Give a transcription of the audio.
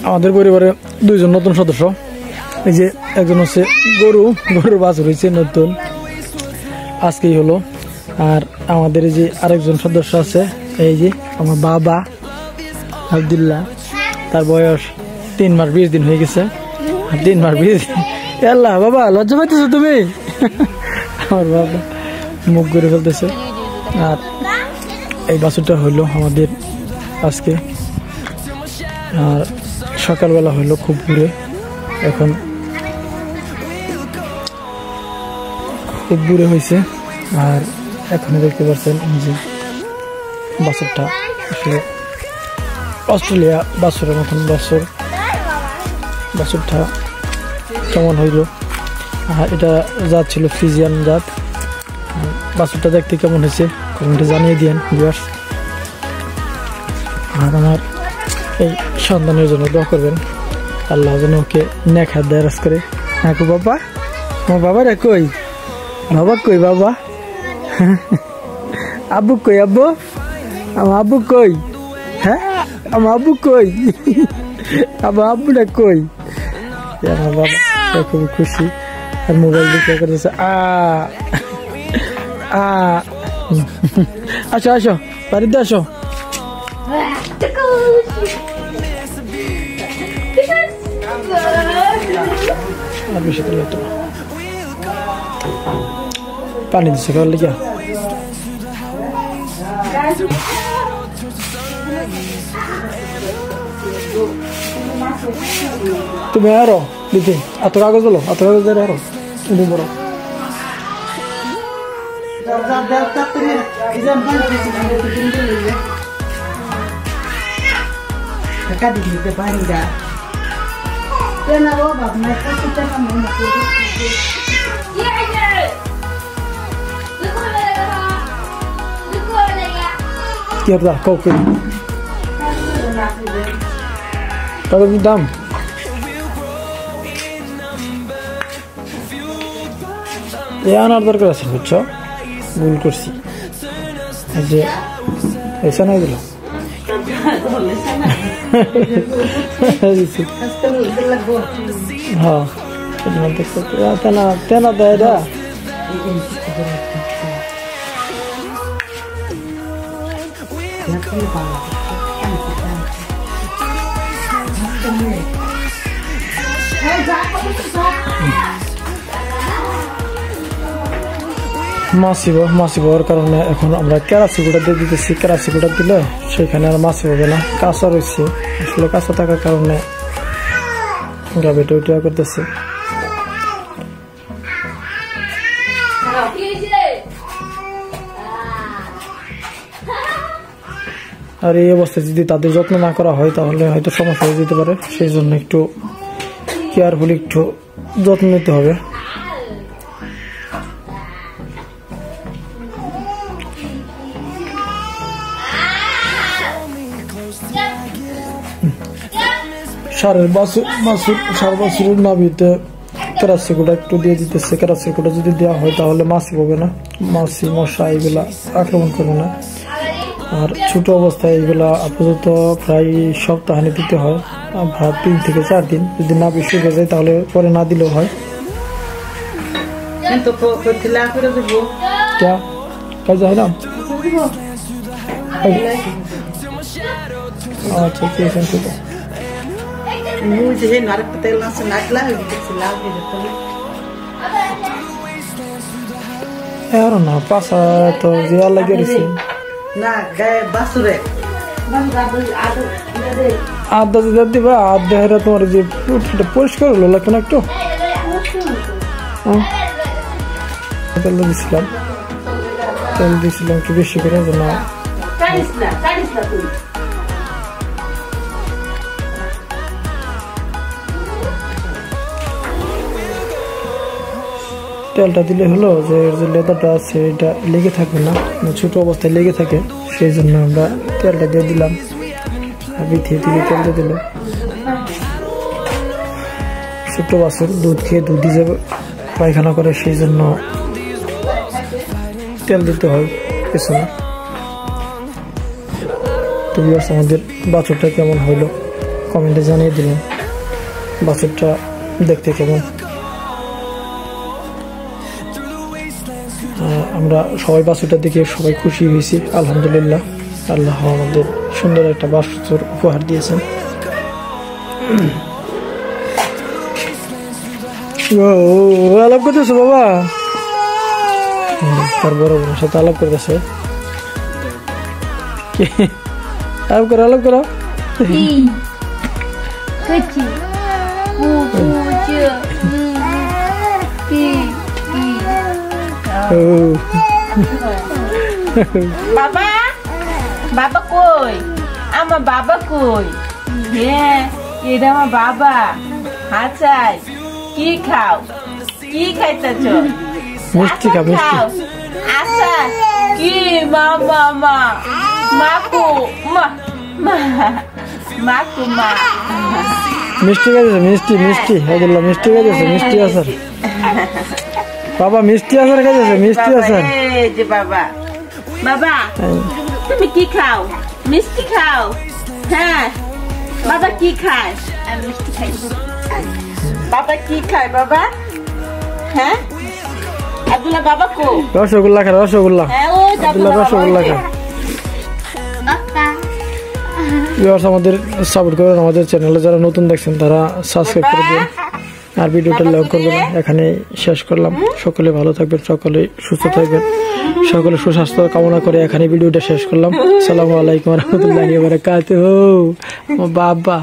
আমাদের পরিবারে দুইজন নতুন সদস্য, এই যে একজন হচ্ছে গরুর বাছুর হয়েছে নতুন, আজকেই হলো। আর আমাদের এই যে আরেকজন সদস্য আছে, এই যে আমার বাবা আব্দুল্লাহ, তার বয়স 3 মাস 20 দিন হয়ে গেছে। 3 মাস 20 দিন, আল্লাহ বাবা লজ্জা পাইতেছো তুমি? আমার বাবা মুখ ঘুরে ফেলতেছে। আর এই বাছুরটা হইলো আমাদের আজকে, আর সকালবেলা হইলো খুব ভোরে, এখন খুব ভোরে হয়েছে। আর এখন দেখতে পাচ্ছেন যে বাছুরটা আসলে অস্ট্রেলিয়া বাছুরের মতন বাছুরটা কেমন হইল। আর এটা জাত ছিল ফ্রিজিয়ান জাত। বাছুরটা দেখতে কেমন হয়েছে কমেন্টে জানিয়ে দিয়েন ভিউয়ার্স। আর আমার এই সন্তানের জন্য দোয়া করবেন, আল্লাহ যেন ওকে নেক হাত দেয় রাজ করে। হ্যাঁ বাবা, আমার বাবা রে কই, বাবা কই, বাবা আব্বু কই, আব্বু আমার আব্বু কই, হ্যাঁ আমার আব্বু কই, আমার আব্বুটা কই। আমার বাবা খুবই খুশি, আর মোবাইল দেখে করতেছে আসো আসো বাড়িতে আসো। পানি দিচ্ছে খাওয়ার লেগে, তুমি আরো দিদি এত কাগজ বলো, এত কাগজ দেয় আরো তুমি বড় কি আর কাউকে কাগজের দাম আনার দরকার আছে, বুঝছো? ভুল করছি, যে এসে নাই দিল হ্যাঁ তেনা দেয় দা মাছি হওয়ার কারণে এখন আমরা কেরাসিগুড়া দিয়ে দিতেছি। কেরাসিগুড়া দিলে সেখানে আর মাছি হবে না, কাঁচা রয়েছে। আসলে কাঁচা থাকার কারণে গাভিটা উঠা করতেছে। আর এই অবস্থায় যদি তাদের যত্ন না করা হয় তাহলে হয়তো সমস্যা হয়ে যেতে পারে, সেই জন্য একটু কেয়ারফুলি একটু যত্ন নিতে হবে। সার বাছুরের নাভিতে কেরাসিকুটা একটু দিয়ে দিতেছে। কেরাসিকুটা যদি দেওয়া হয় তাহলে মাছি হবে না, মাছি মশা এগুলা আক্রমণ করবে না। আর ছোট অবস্থায় এগুলা আপাতত প্রায় সপ্তাহানি দিতে হয়, 3 থেকে 4 দিন। যদি না বেশি হয়ে যায় তাহলে পরে না দিলেও হয়। আচ্ছা ঠিক আছে, না পাশা তো জিয়া লাগে রয়েছে আদা যদি দিবা, আদা হেরা তোমার যে পরিষ্কার হলো লাগবে না একটু। তেল দিয়েছিলাম কি বেশি করে না, তেলটা দিলে হলো যে লেদারটা আছে এটা লেগে থাকবে না, ছোট অবস্থায় লেগে থাকে, সেই জন্য আমরা তেলটা দিয়ে দিলাম। ভিতরে দিকে তেল দিয়ে দিল। ছোট্ট বাছুর দুধ খেয়ে দুধ দিয়ে যাবে পায়খানা করে, সেই জন্য তেল দিতে হয় পেছনে। তো ভিউয়ার্স আমাদের বাছুরটা কেমন হইলো কমেন্টে জানিয়ে দিলেন, বাছুরটা দেখতে কেমন। আমরা সবাই বাছুরটা দেখে সবাই খুশি হয়েছি আলহামদুলিল্লাহ। আল্লাহ আমাদের সুন্দর একটা বাছুর উপহার দিয়েছেন। আলাপ করতেছো বাবা, তার বড় বোনের সাথে আলাপ করতেছে। আলাপ করো আলাপ করো। বাবা বাবা কই, আমার বাবা কই? হ্যাঁ এটা আমার বাবা। আচ্ছা কি খাও, কি খাইতেছ? মিষ্টি খা মিষ্টি। আচ্ছা কি মামা মা মাকু মা মাকু মা মিষ্টি খাইতেছে, মিষ্টি মিষ্টি আব্দুল্লাহ মিষ্টি খাইতেছে, মিষ্টি আচার। বাবা মিষ্টি আচার খাইতেছে, মিষ্টি আচার। এই যে বাবা, বাবা তুমি কি খাও? মিষ্টি খাও? হ্যাঁ বাবা কি খায়? মিষ্টি খাই। বাবা কি খায় বাবা? হ্যাঁ আব্দুল্লাহ বাবা কো? রসগোল্লা খা, রসগোল্লা। হ্যাঁ ওই আব্দুল্লাহ রসগোল্লা খা। ভিউয়ার্স আমাদের সাপোর্ট করুন, আমাদের চ্যানেলে যারা নতুন দেখছেন তারা সাবস্ক্রাইব করে দিন আর ভিডিওটা লাইক করবেন। এখানে শেষ করলাম। সকলে ভালো থাকবেন, সকলে সুস্থ থাকবেন, সকলে সুস্বাস্থ্য কামনা করে এখানে ভিডিওটা শেষ করলাম। আসসালামু আলাইকুম ওয়া রাহমাতুল্লাহি ওয়া বারাকাতুহু। বাবা।